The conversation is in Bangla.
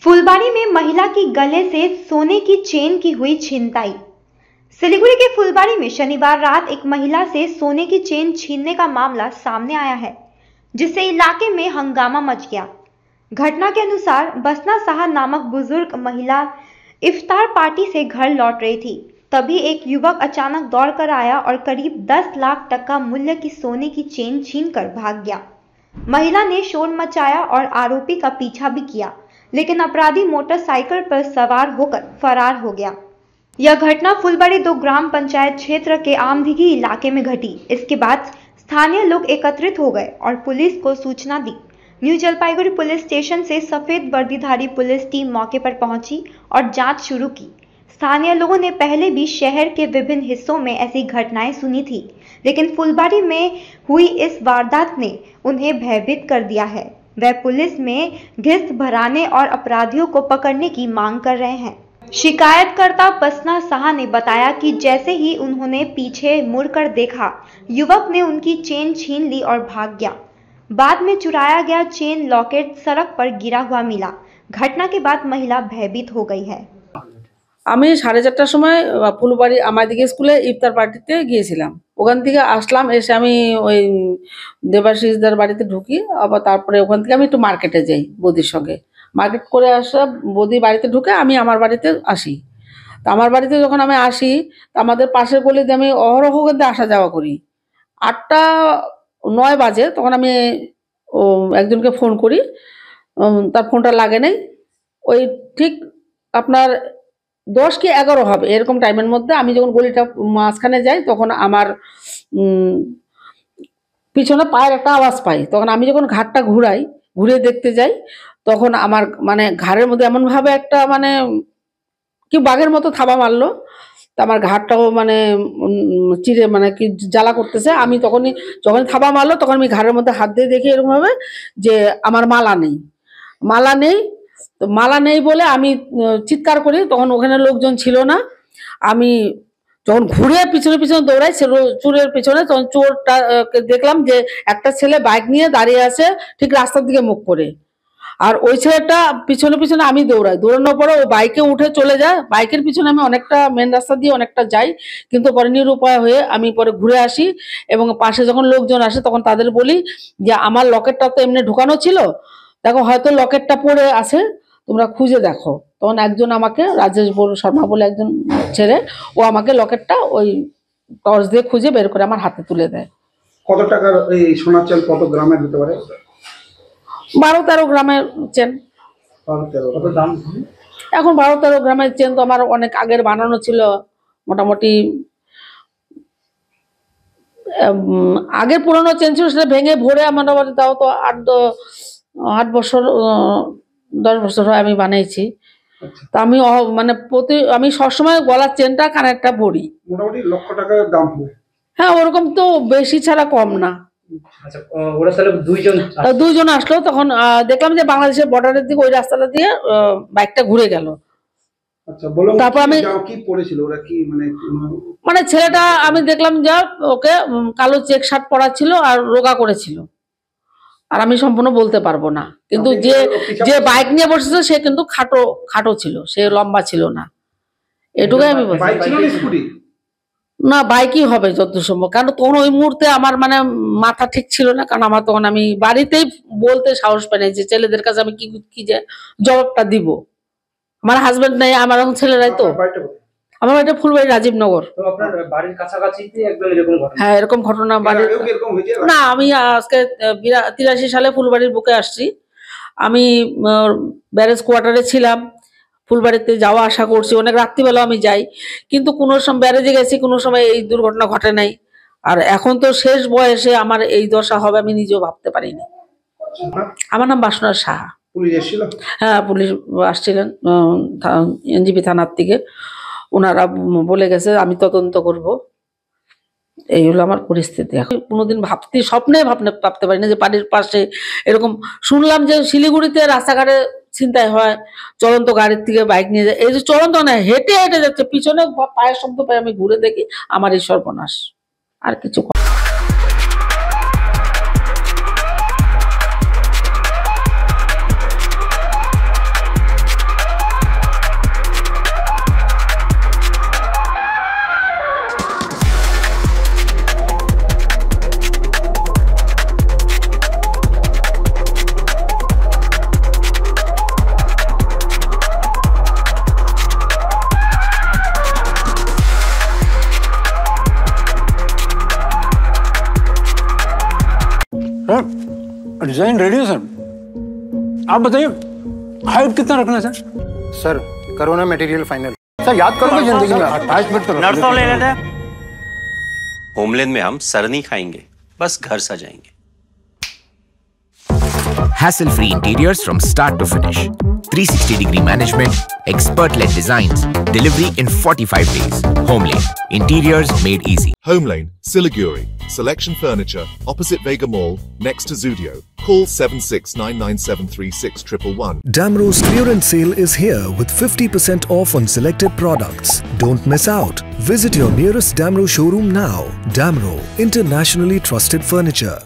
फुलबाड़ी में महिला की गले से सोने की चेन की हुई छिनताई। सिलीगुड़ी के फुलबाड़ी में शनिवार रात एक महिला से सोने की चेन छीनने का मामला सामने आया है, जिससे इलाके में हंगामा मच गया। घटना के अनुसार बसना साहा नामक बुजुर्ग महिला इफ्तार पार्टी से घर लौट रही थी। तभी एक युवक अचानक दौड़कर आया और करीब 10 लाख टका मूल्य की सोने की चेन छीनकर भाग गया। महिला ने शोर मचाया और आरोपी का पीछा भी किया, लेकिन अपराधी मोटरसाइकिल पर सवार होकर फरार हो गया। यह घटना फुलबाड़ी 2 ग्राम पंचायत क्षेत्र के आमदिघी इलाके में घटी। इसके बाद स्थानीय लोग एकत्रित हो गए और पुलिस को सूचना दी। न्यू जलपाईगुड़ी पुलिस स्टेशन से सफेद वर्दीधारी पुलिस टीम मौके पर पहुंची और जांच शुरू की। स्थानीय लोगों ने पहले भी शहर के विभिन्न हिस्सों में ऐसी घटनाएं सुनी थी, लेकिन फुलबाड़ी में हुई इस वारदात ने उन्हें भयभीत कर दिया है। वह पुलिस में घिस भराने और अपराधियों को पकड़ने की मांग कर रहे हैं। शिकायतकर्ता बसना साहा ने बताया कि जैसे ही उन्होंने पीछे मुड़कर देखा, युवक ने उनकी चेन छीन ली और भाग गया। बाद में चुराया गया चेन लॉकेट सड़क पर गिरा हुआ मिला। घटना के बाद महिला भयभीत हो गई है। আমি 4:30টার সময় ফুলবাড়ি আমাদিকে স্কুলে ইফতার পার্টিতে গিয়েছিলাম। ওখান থেকে আসলাম, এসে আমি ওই দেবাশিসদার বাড়িতে ঢুকি। আবার তারপরে ওখান থেকে আমি একটু মার্কেটে যাই বৌদির সঙ্গে। মার্কেট করে আসা বৌদি বাড়িতে ঢুকে আমি আমার বাড়িতে আসি। তো আমার বাড়িতে যখন আমি আসি, আমাদের পাশের গলিতে আমি অহরহ কিন্তু আসা যাওয়া করি। 8:09 বাজে তখন আমি একজনকে ফোন করি, তার ফোনটা লাগে নাই। ওই ঠিক আপনার 10 কি 11 হবে এরকম টাইমের মধ্যে আমি যখন গলিটা মাঝখানে যাই, তখন আমার পিছনে পায়ের একটা আওয়াজ পাই। তখন আমি যখন ঘাটটা ঘুরে দেখতে যাই, তখন আমার মানে ঘাড়ের মধ্যে এমনভাবে একটা মানে কি বাঘের মতো থাবা মারলো। তো আমার ঘাড়টাও মানে চিরে মানে কি জ্বালা করতেছে। আমি যখন থাবা মারলো, তখন আমি ঘাড়ের মধ্যে হাত দিয়ে দেখি এরকমভাবে যে আমার মালা নেই। তো মালা নেই বলে আমি চিৎকার করি। তখন ওখানে লোকজন ছিল না। আমি যখন ঘুরে পিছনে দৌড়াই চোরের পিছনে, তখন চোরটা দেখলাম যে একটা ছেলে বাইক নিয়ে দাঁড়িয়ে আছে ঠিক রাস্তার দিকে মুখ করে। আর ওই ছেলেটা পিছনে আমি দৌড়ানোর পরে ও বাইকে উঠে চলে যায়। বাইকের পিছনে আমি অনেকটা মেন রাস্তা দিয়ে অনেকটা যাই, কিন্তু পরে নিরুপায় হয়ে আমি পরে ঘুরে আসি এবং পাশে যখন লোকজন আসে তখন তাদের বলি যে আমার লকেটটা তো এমনি ঢুকানো ছিল, দেখো হয়তো লকেটটা পড়ে আছে, তোমরা খুঁজে দেখো। তখন একজন আমাকে রাজেশ শর্মা বলে একজন ছেলে, ও আমাকে লকেটটা ওই টর্চ দিয়ে খুঁজে বের করে আমার হাতে তুলে দেয়। কত টাকার এই সোনার চেন কত গ্রামের হতে পারে? 12-13 গ্রামের চেন। কত দাম? এখন 12-13 গ্রামের চেন তো আমার অনেক আগের বানানো ছিল। মোটামুটি আগের পুরনো চেন ছিল, সেটা ভেঙে ভরে আমার তাও তো 8 বছর 10 বছর হয় আমি বানাইছি। তা আমি মানে আমি সবসময় গলার চেনটা কানেরটা পরি। মোটামুটি লক্ষ টাকার দাম হবে। হ্যাঁ, ওরকম তো বেশি ছাড়া কম না। আচ্ছা, ওরা তাহলে দুইজন আসলো। তখন দেখলাম যে বাংলাদেশের বর্ডারের দিকে ওই রাস্তাটা দিয়ে বাইকটা ঘুরে গেল। আচ্ছা, বলো তারপর আমি কি পরেছিল ওরা, কি মানে ছেলেটা আমি দেখলাম যে ওকে কালো চেক শার্ট পরা ছিল আর রোগা করেছিল। আর আমি সম্পূর্ণ বলতে পারবো না, কিন্তু যে বাইক নিয়ে বসেছিল সে কিন্তু খাটো ছিল, সে লম্বা ছিল না। এটুকুই আমি বলছি। না, বাইকই হবে যত সম্ভব, কারণ তখন ওই মুহূর্তে আমার মানে মাথা ঠিক ছিল না। কারণ আমার তখন আমি বাড়িতেই বলতে সাহস পাই না যে ছেলেদের কাছে আমি কি যে জবাবটা দিব। আমার হাজবেন্ড নাই, আমার এখন ছেলেরাই। তো আমার বাড়িটা ফুলবাড়ি রাজীবনগর। হ্যাঁ, এরকম ঘটনা বাড়ির না। আমি আজকে 83 সালে ফুলবাড়ির বুকে আসছি। আমি ব্যারেজ কোয়ার্টারে ছিলাম, ফুলবাড়িতে যাওয়া আসা করছি, অনেক রাত্রিবেলা আমি যাই, কিন্তু কোনো সময় ব্যারেজে গেছি, কোনো সময় এই দুর্ঘটনা ঘটে নাই। আর এখন তো শেষ বয়সে আমার এই দশা হবে আমি নিজেও ভাবতে পারিনি। আমার নাম বাসনা সাহা। হ্যাঁ, পুলিশ আসছিলেন এনজিপি থানার থেকে। ওনারা বলে গেছে আমি তদন্ত করব। এই হলো আমার পরিস্থিতি। এখন কোনোদিন স্বপ্নে ভাবতে পারি না যে বাড়ির পাশে এরকম। শুনলাম যে শিলিগুড়িতে রাস্তাঘাটে ছিনতাই হয়, চলন্ত গাড়ির থেকে বাইক নিয়ে যায়। এই যে চলন্ত না, হেঁটে যাচ্ছে, পিছনে পায়ের শব্দ পাই, আমি ঘুরে দেখি আমার এই সর্বনাশ। আর কিছু डिजाइन रेडी है सर। आप बताइए हाइट कितना रखना है सर? सर करो ना मटेरियल फाइनल। सर याद करो जिंदगी में अटैचमेंट तो नर्सों ले लेते हैं। होमलैंड में हम सर नहीं खाएंगे, बस घर सजाएंगे। Hassle-free interiors from start to finish. 360-degree management, expert-led designs, delivery in 45 days. Homelane, interiors made easy. Homelane, Siliguri. Selection Furniture, opposite Vega Mall, next to Zudio. Call 7699736111. Damro's clearance sale is here with 50% off on selected products. Don't miss out. Visit your nearest Damro showroom now. Damro, internationally trusted furniture.